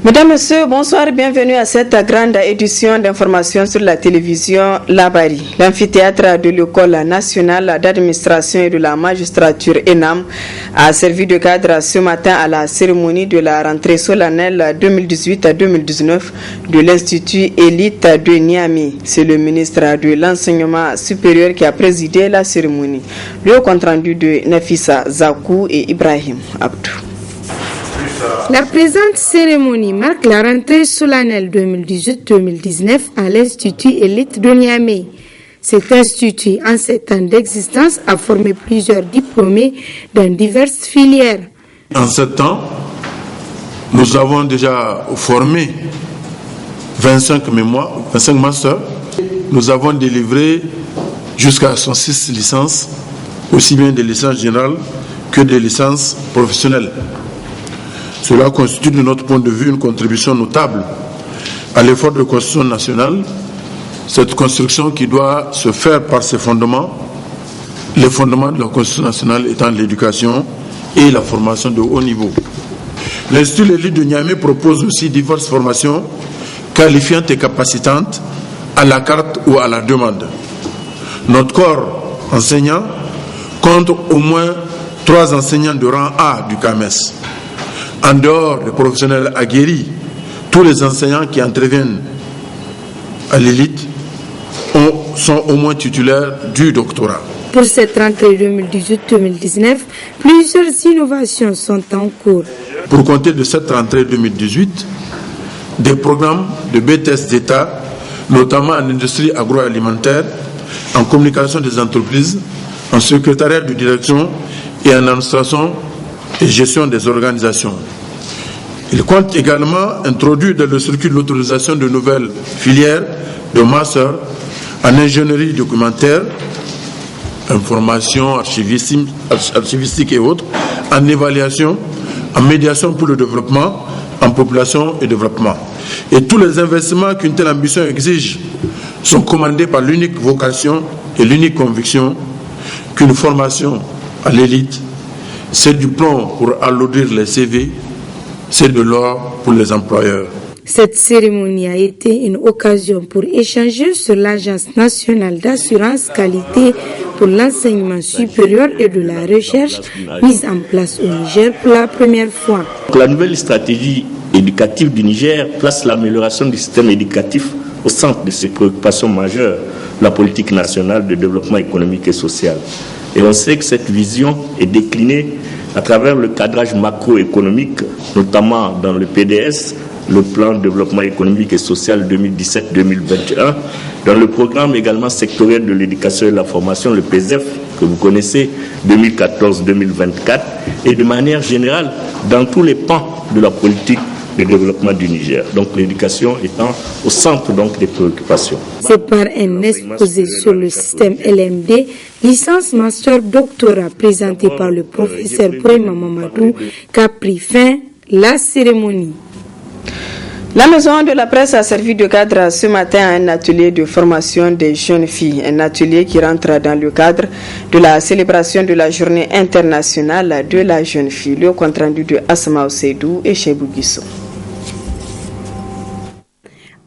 Mesdames, Messieurs, bonsoir, bienvenue à cette grande édition d'information sur la télévision Labari. L'amphithéâtre de l'École nationale d'administration et de la magistrature ENAM a servi de cadre ce matin à la cérémonie de la rentrée solennelle 2018-2019 de l'Institut Élite de Niamey. C'est le ministre de l'Enseignement supérieur qui a présidé la cérémonie. Le compte-rendu de Nafissa Zakou et Ibrahim Abdou. La présente cérémonie marque la rentrée solennelle 2018-2019 à l'Institut Élite de Niamey. Cet institut, en 7 ans d'existence, a formé plusieurs diplômés dans diverses filières. En 7 ans, nous avons déjà formé 25 masters. Nous avons délivré jusqu'à 106 licences, aussi bien des licences générales que des licences professionnelles. Cela constitue de notre point de vue une contribution notable à l'effort de construction nationale, cette construction qui doit se faire par ses fondements, les fondements de la construction nationale étant l'éducation et la formation de haut niveau. L'Institut Élite de Niamey propose aussi diverses formations qualifiantes et capacitantes à la carte ou à la demande. Notre corps enseignant compte au moins 3 enseignants de rang A du CAMES. En dehors des professionnels aguerris, tous les enseignants qui interviennent à l'élite sont au moins titulaires du doctorat. Pour cette rentrée 2018-2019, plusieurs innovations sont en cours. Pour compter de cette rentrée 2018, des programmes de BTS d'État, notamment en industrie agroalimentaire, en communication des entreprises, en secrétariat de direction et en administration et gestion des organisations. Il compte également introduire dans le circuit de l'autorisation de nouvelles filières de master en ingénierie documentaire, information archivistique et autres, en évaluation, en médiation pour le développement, en population et développement. Et tous les investissements qu'une telle ambition exige sont commandés par l'unique vocation et l'unique conviction qu'une formation à l'élite, c'est du plomb pour alourdir les CV, c'est de l'or pour les employeurs. Cette cérémonie a été une occasion pour échanger sur l'Agence nationale d'assurance qualité pour l'enseignement supérieur et de la recherche mise en place au Niger pour la première fois. La nouvelle stratégie éducative du Niger place l'amélioration du système éducatif au centre de ses préoccupations majeures, la politique nationale de développement économique et social. Et on sait que cette vision est déclinée à travers le cadrage macroéconomique, notamment dans le PDS, le plan de développement économique et social 2017-2021, dans le programme également sectoriel de l'éducation et de la formation, le PSEF, que vous connaissez, 2014-2024, et de manière générale dans tous les pans de la politique de développement du Niger. Donc l'éducation étant au centre donc des préoccupations. C'est par un exposé sur le système LMD, licence master doctorat présenté par le professeur Brema Mamadou qu'a pris fin la cérémonie. La maison de la presse a servi de cadre ce matin à un atelier de formation des jeunes filles, un atelier qui rentre dans le cadre de la célébration de la journée internationale de la jeune fille. Le compte-rendu de Asma Oseidou et Chebou Guissou.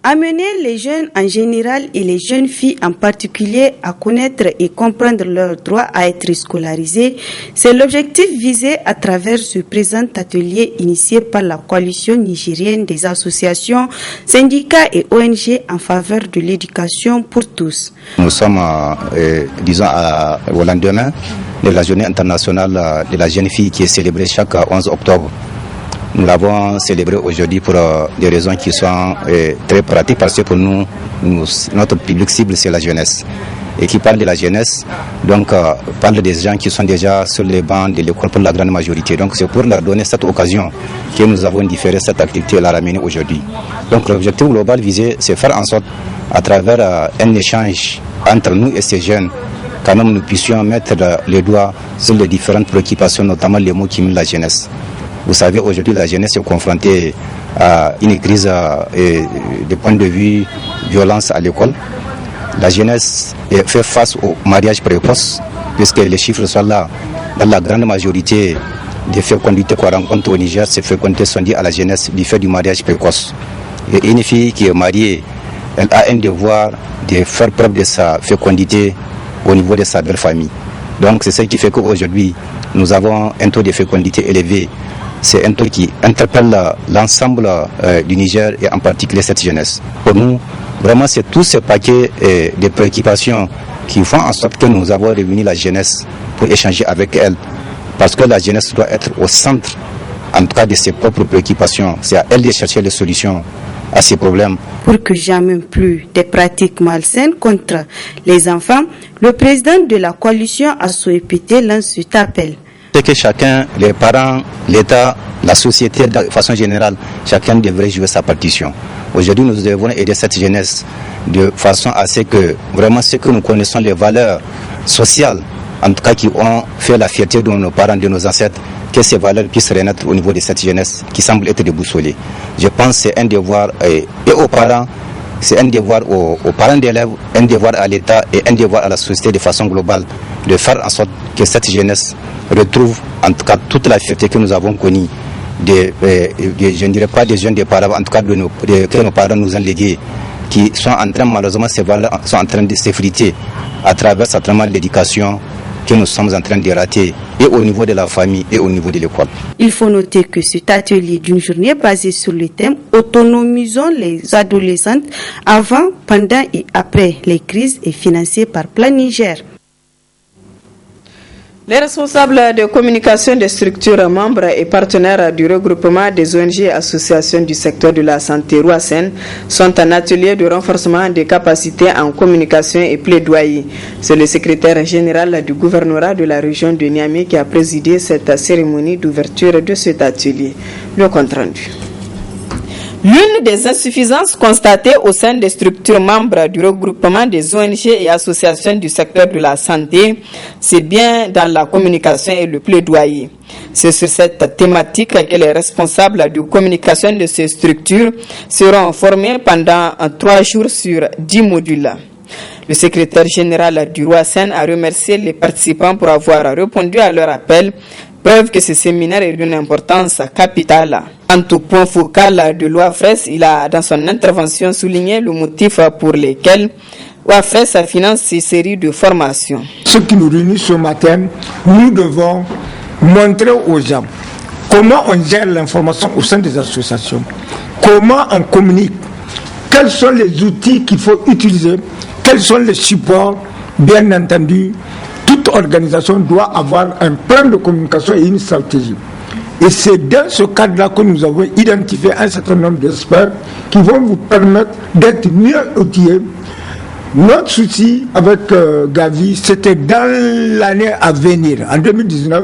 Amener les jeunes en général et les jeunes filles en particulier à connaître et comprendre leurs droits à être scolarisés, c'est l'objectif visé à travers ce présent atelier initié par la coalition nigérienne des associations, syndicats et ONG en faveur de l'éducation pour tous. Nous sommes, au lendemain de la journée internationale de la jeune fille qui est célébrée chaque 11 octobre. Nous l'avons célébré aujourd'hui pour des raisons qui sont très pratiques parce que pour nous, notre public cible c'est la jeunesse. Et qui parle de la jeunesse, donc parle des gens qui sont déjà sur les bancs de l'école pour la grande majorité. Donc c'est pour leur donner cette occasion que nous avons différé cette activité et la ramener aujourd'hui. Donc l'objectif global visé, c'est faire en sorte, à travers un échange entre nous et ces jeunes, quand même nous puissions mettre les doigts sur les différentes préoccupations, notamment les mots qui minent la jeunesse. Vous savez, aujourd'hui, la jeunesse est confrontée à une crise de point de vue violence à l'école. La jeunesse fait face au mariage précoce, puisque les chiffres sont là. Dans la grande majorité, des fécondités qu'on rencontre au Niger, ces fécondités sont dues à la jeunesse du fait du mariage précoce. Et une fille qui est mariée, elle a un devoir de faire preuve de sa fécondité au niveau de sa belle famille. Donc c'est ce qui fait qu'aujourd'hui, nous avons un taux de fécondité élevé. C'est un taux qui interpelle l'ensemble du Niger et en particulier cette jeunesse. Pour nous, vraiment, c'est tout ce paquet de préoccupations qui font en sorte que nous avons réuni la jeunesse pour échanger avec elle. Parce que la jeunesse doit être au centre, en tout cas, de ses propres préoccupations. C'est à elle de chercher des solutions à ces problèmes. Pour que jamais plus des pratiques malsaines contre les enfants, le président de la coalition ASSOEPT lance cet appel. C'est que chacun, les parents, l'État, la société, de façon générale, chacun devrait jouer sa partition. Aujourd'hui, nous devons aider cette jeunesse de façon à ce que, vraiment, ce que nous connaissons, les valeurs sociales, en tout cas qui ont fait la fierté de nos parents, de nos ancêtres, que ces valeurs puissent renaître au niveau de cette jeunesse qui semble être déboussolée. Je pense que c'est un devoir et aux parents, c'est un devoir aux parents d'élèves, un devoir à l'État et un devoir à la société de façon globale de faire en sorte que cette jeunesse retrouve en tout cas toute la fierté que nous avons connue, je ne dirais pas des jeunes des parents, en tout cas que nos parents nous ont légués, qui sont en train, malheureusement, ces valeurs sont en train de s'effriter à travers certainement l'éducation que nous sommes en train de rater, et au niveau de la famille et au niveau de l'école. Il faut noter que cet atelier d'une journée basé sur le thème « Autonomisons les adolescentes avant, pendant et après les crises » est financé par Plan Niger. Les responsables de communication des structures membres et partenaires du regroupement des ONG et associations du secteur de la santé Roasen sont en atelier de renforcement des capacités en communication et plaidoyer. C'est le secrétaire général du gouvernorat de la région de Niamey qui a présidé cette cérémonie d'ouverture de cet atelier. Le compte rendu. L'une des insuffisances constatées au sein des structures membres du regroupement des ONG et associations du secteur de la santé, c'est bien dans la communication et le plaidoyer. C'est sur cette thématique que les responsables de communication de ces structures seront formés pendant 3 jours sur 10 modules. Le secrétaire général du Roasen a remercié les participants pour avoir répondu à leur appel, preuve que ce séminaire est d'une importance capitale. En tout point focal de l'OAFRES, il a dans son intervention souligné le motif pour lequel l'OAFRES finance ces séries de formations. Ce qui nous réunit ce matin, nous devons montrer aux gens comment on gère l'information au sein des associations, comment on communique, quels sont les outils qu'il faut utiliser, quels sont les supports. Bien entendu, toute organisation doit avoir un plan de communication et une stratégie. Et c'est dans ce cadre-là que nous avons identifié un certain nombre d'experts qui vont vous permettre d'être mieux outillés. Notre souci avec Gavi, c'était dans l'année à venir, en 2019,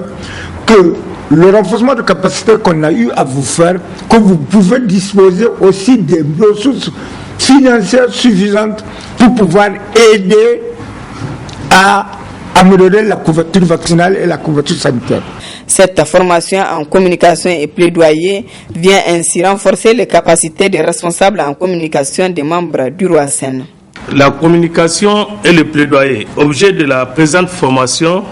que le renforcement de capacité qu'on a eu à vous faire, que vous pouvez disposer aussi des ressources financières suffisantes pour pouvoir aider à améliorer la couverture vaccinale et la couverture sanitaire. Cette formation en communication et plaidoyer vient ainsi renforcer les capacités des responsables en communication des membres du Roasen. La communication et le plaidoyer, objet de la présente formation,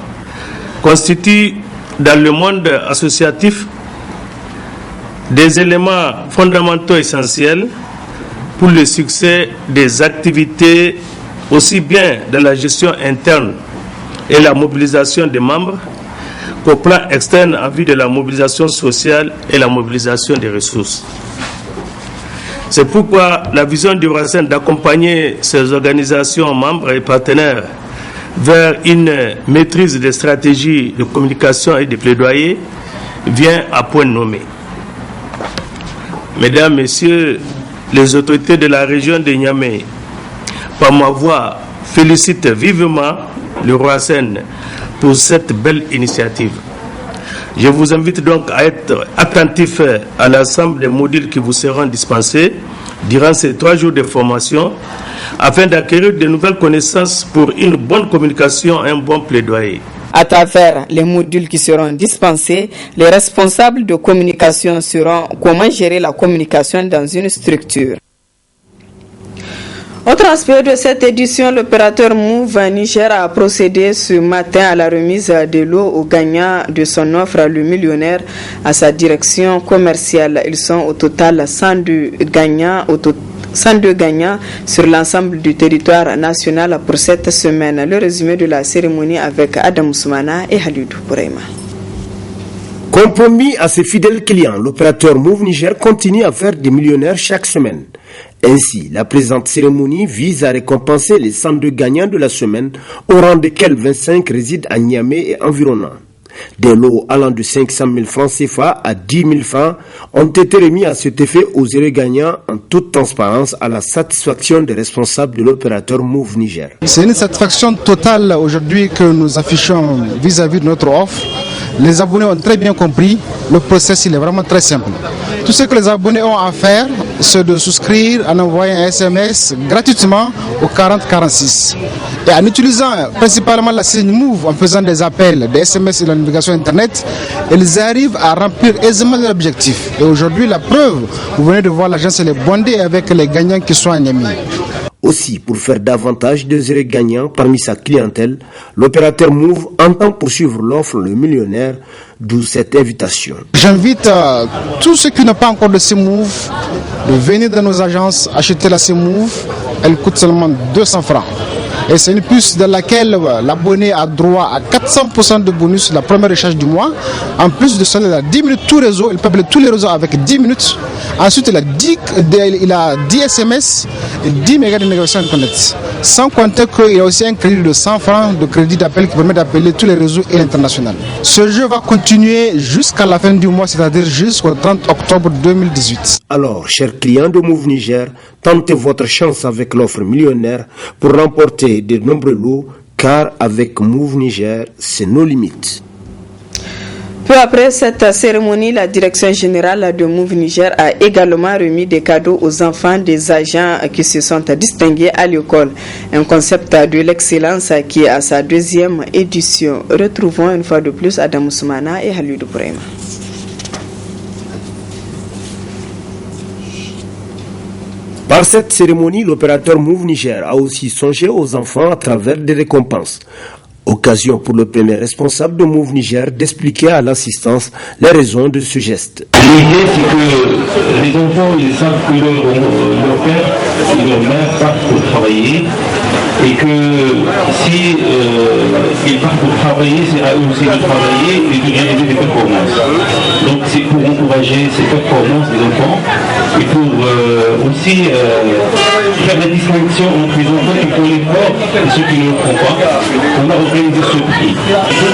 constituent dans le monde associatif des éléments fondamentaux essentiels pour le succès des activités, aussi bien dans la gestion interne et la mobilisation des membres qu'au plan externe en vue de la mobilisation sociale et la mobilisation des ressources. C'est pourquoi la vision du Roasen d'accompagner ces organisations membres et partenaires vers une maîtrise des stratégies de communication et de plaidoyer vient à point nommé. Mesdames, Messieurs, les autorités de la région de Niamey, par ma voix, félicitent vivement le Roasen pour cette belle initiative. Je vous invite donc à être attentifs à l'ensemble des modules qui vous seront dispensés durant ces 3 jours de formation afin d'acquérir de nouvelles connaissances pour une bonne communication et un bon plaidoyer. À travers les modules qui seront dispensés, les responsables de communication seront comment gérer la communication dans une structure. Autre aspect de cette édition, l'opérateur Move Niger a procédé ce matin à la remise de l'eau aux gagnants de son offre Le Millionnaire à sa direction commerciale. Ils sont au total 102 gagnants sur l'ensemble du territoire national pour cette semaine. Le résumé de la cérémonie avec Adam Soumana et Halidou Bourema. Compromis à ses fidèles clients, l'opérateur Move Niger continue à faire des millionnaires chaque semaine. Ainsi, la présente cérémonie vise à récompenser les 102 gagnants de la semaine, au rang desquels 25 résident à Niamey et environnant. Des lots allant de 500 000 francs CFA à 10 000 francs ont été remis à cet effet aux heureux gagnants en toute transparence à la satisfaction des responsables de l'opérateur Move Niger. C'est une satisfaction totale aujourd'hui que nous affichons vis-à-vis de notre offre. Les abonnés ont très bien compris, le processus il est vraiment très simple. Tout ce que les abonnés ont à faire, c'est de souscrire en envoyant un SMS gratuitement au 4046. Et en utilisant principalement la signe Move, en faisant des appels, des SMS et la navigation Internet, ils arrivent à remplir aisément leur objectif. Et aujourd'hui, la preuve, vous venez de voir l'agence, elle est bondée avec les gagnants qui sont en Niamey. Aussi, pour faire davantage de heureux gagnants parmi sa clientèle, l'opérateur Move entend poursuivre l'offre Le Millionnaire, d'où cette invitation. J'invite tous ceux qui n'ont pas encore de C-Move de venir dans nos agences acheter la C-Move. Elle coûte seulement 200 francs. Et c'est une puce dans laquelle l'abonné a droit à 400% de bonus la première recharge du mois. En plus de cela, il a 10 minutes tout réseau. Il peut appeler tous les réseaux avec 10 minutes. Ensuite, il a 10 SMS et 10 mégas de négociation Internet. Sans compter qu'il y a aussi un crédit de 100 francs de crédit d'appel qui permet d'appeler tous les réseaux et l'international. Ce jeu va continuer jusqu'à la fin du mois, c'est-à-dire jusqu'au 30 octobre 2018. Alors, chers clients de Move Niger, tentez votre chance avec l'offre millionnaire pour remporter de nombreux lots, car avec Move Niger, c'est nos limites. Peu après cette cérémonie, la direction générale de Move Niger a également remis des cadeaux aux enfants des agents qui se sont distingués à l'école. Un concept de l'excellence qui est à sa deuxième édition. Retrouvons une fois de plus Adam Soumana et Halidou Bourema. Par cette cérémonie, l'opérateur Move Niger a aussi songé aux enfants à travers des récompenses. Occasion pour le premier responsable de Move Niger d'expliquer à l'assistance les raisons de ce geste. L'idée, c'est que les enfants, ils savent que leur père et leur mère partent pour travailler et que si ils partent pour travailler, c'est à eux aussi de travailler et de réaliser des performances. Donc c'est pour encourager ces performances des enfants et pour aussi faire la distinction entre les enfants qui font l'effort et ceux qui ne le font pas. On a organisé ce prix.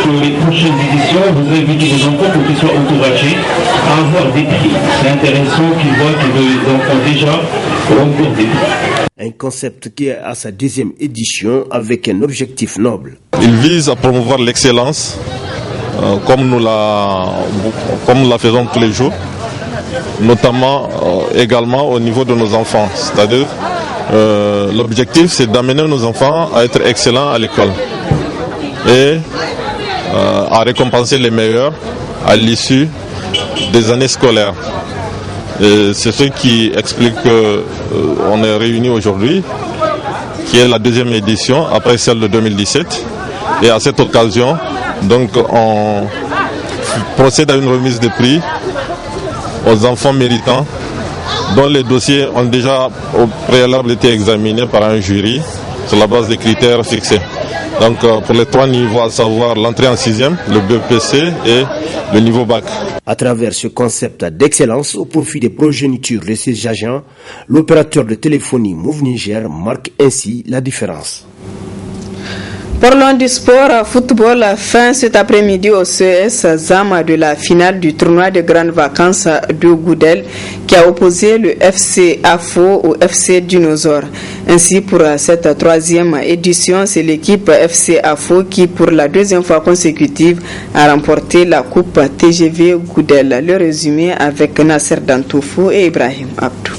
Donc les prochaines éditions, vous invitez vos enfants pour qu'ils soient encouragés à avoir des prix. C'est intéressant qu'ils voient que les enfants déjà remportent des prix. Un concept qui est à sa deuxième édition avec un objectif noble. Il vise à promouvoir l'excellence comme nous la faisons tous les jours, notamment également au niveau de nos enfants. C'est-à-dire, l'objectif c'est d'amener nos enfants à être excellents à l'école et à récompenser les meilleurs à l'issue des années scolaires. Et c'est ce qui explique qu'on est réunis aujourd'hui, qui est la deuxième édition après celle de 2017. Et à cette occasion, donc, on procède à une remise de prix aux enfants méritants dont les dossiers ont déjà au préalable été examinés par un jury sur la base des critères fixés. Donc pour les trois niveaux, à savoir l'entrée en 6e, le BEPC et le niveau bac. À travers ce concept d'excellence au profit des progénitures de ces agents, l'opérateur de téléphonie Move Niger marque ainsi la différence. Parlons du sport football. Fin cet après-midi au CES Zama de la finale du tournoi de grandes vacances de Goudel qui a opposé le FC AFO au FC Dinosaure. Ainsi, pour cette troisième édition, c'est l'équipe FC AFO qui, pour la deuxième fois consécutive, a remporté la Coupe TGV Goudel. Le résumé avec Nasser Dantoufou et Ibrahim Abdou.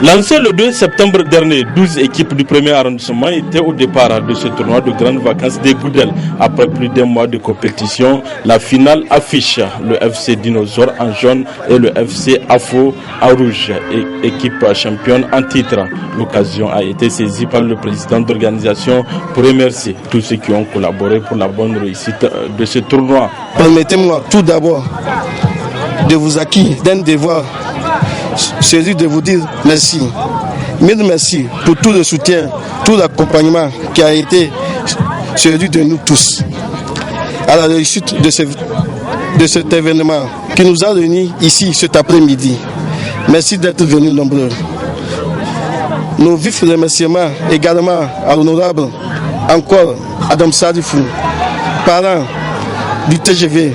Lancé le 2 septembre dernier, 12 équipes du premier arrondissement étaient au départ de ce tournoi de grandes vacances des Goudel. Après plus d'un mois de compétition, la finale affiche le FC Dinosaure en jaune et le FC Afo en rouge, équipe championne en titre. L'occasion a été saisie par le président d'organisation pour remercier tous ceux qui ont collaboré pour la bonne réussite de ce tournoi. Permettez-moi tout d'abord de vous acquis d'un devoir, celui de vous dire merci. Mille merci pour tout le soutien, tout l'accompagnement qui a été celui de nous tous à la réussite de cet événement qui nous a réunis ici cet après-midi. Merci d'être venus nombreux. Nos vifs remerciements également à l'honorable encore Adam Sadifou, parent du TGV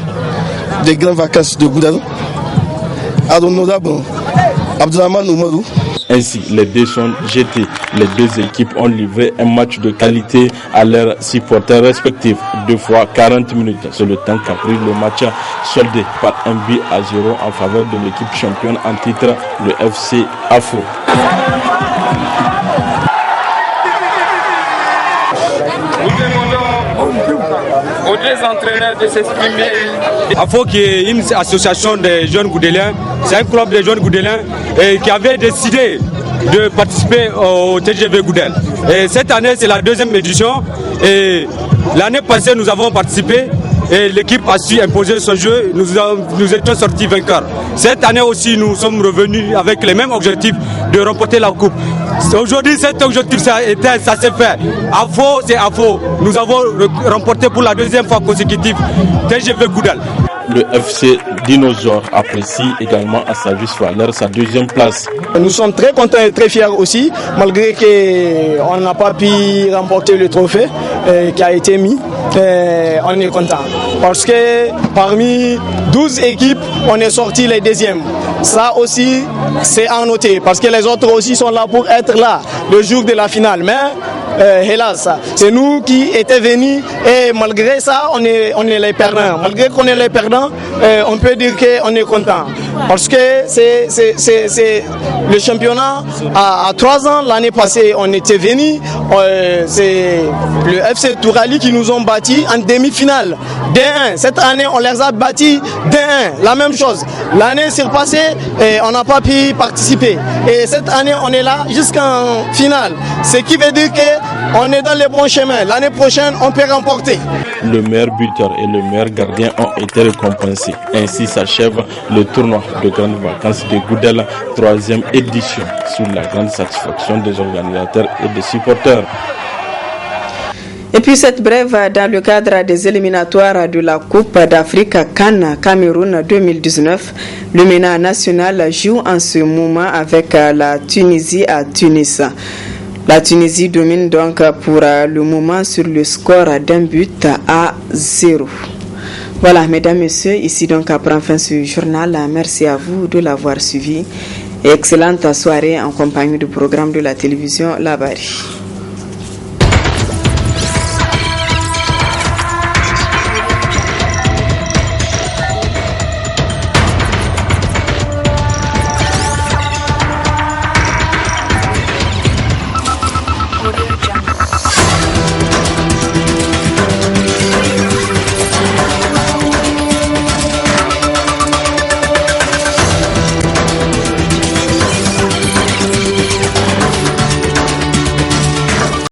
des grandes vacances de Goudel, à l'honorable Abdulrahman Oumarou. Ainsi, les dés sont jetés. Les deux équipes ont livré un match de qualité à leurs supporters respectifs. 2 fois 40 minutes. C'est le temps qu'a pris le match, soldé par 1-0 en faveur de l'équipe championne en titre, le FC Afo. Aux deux entraîneurs de s'exprimer. Afo qui est une association des jeunes goudéliens, c'est un club des jeunes goudéliens qui avait décidé de participer au TGV Goudel. Et cette année c'est la 2e édition et l'année passée nous avons participé et l'équipe a su imposer son jeu, nous étions sortis vainqueurs. Cette année aussi nous sommes revenus avec les mêmes objectifs de remporter la coupe. Aujourd'hui cet objectif ça s'est fait. Afo c'est Afo. Nous avons remporté pour la 2e fois consécutive TGV Goudel. Le FC Dinosaure apprécie également à sa juste valeur sa 2e place. Nous sommes très contents et très fiers aussi, malgré qu'on n'a pas pu remporter le trophée qui a été mis. On est content parce que parmi 12 équipes, on est sorti les 2e. Ça aussi, c'est à noter parce que les autres aussi sont là pour être là le jour de la finale. Mais hélas, c'est nous qui étions venus et malgré ça, on est les perdants. Malgré qu'on est les perdants, on peut dire qu'on est content. Parce que c'est le championnat à 3 ans, l'année passée, on était venus. C'est le FC Tourali qui nous ont battus en demi-finale. D1. Cette année, on les a battus D1. La même chose. L'année surpassée, on n'a pas pu participer. Et cette année, on est là jusqu'en finale. Ce qui veut dire qu'on est dans les bons chemins. L'année prochaine, on peut remporter. Le meilleur buteur et le meilleur gardien ont été récompensés. Ainsi s'achève le tournoi de grandes vacances de Goudel, 3e édition, sous la grande satisfaction des organisateurs et des supporters. Et puis cette brève dans le cadre des éliminatoires de la Coupe d'Afrique CAN Cameroun 2019. Le MENA national joue en ce moment avec la Tunisie à Tunis. La Tunisie domine donc pour le moment sur le score d'1-0. Voilà, mesdames, messieurs, ici donc prend fin ce journal. Merci à vous de l'avoir suivi. Et excellente soirée en compagnie du programme de la télévision La Bari.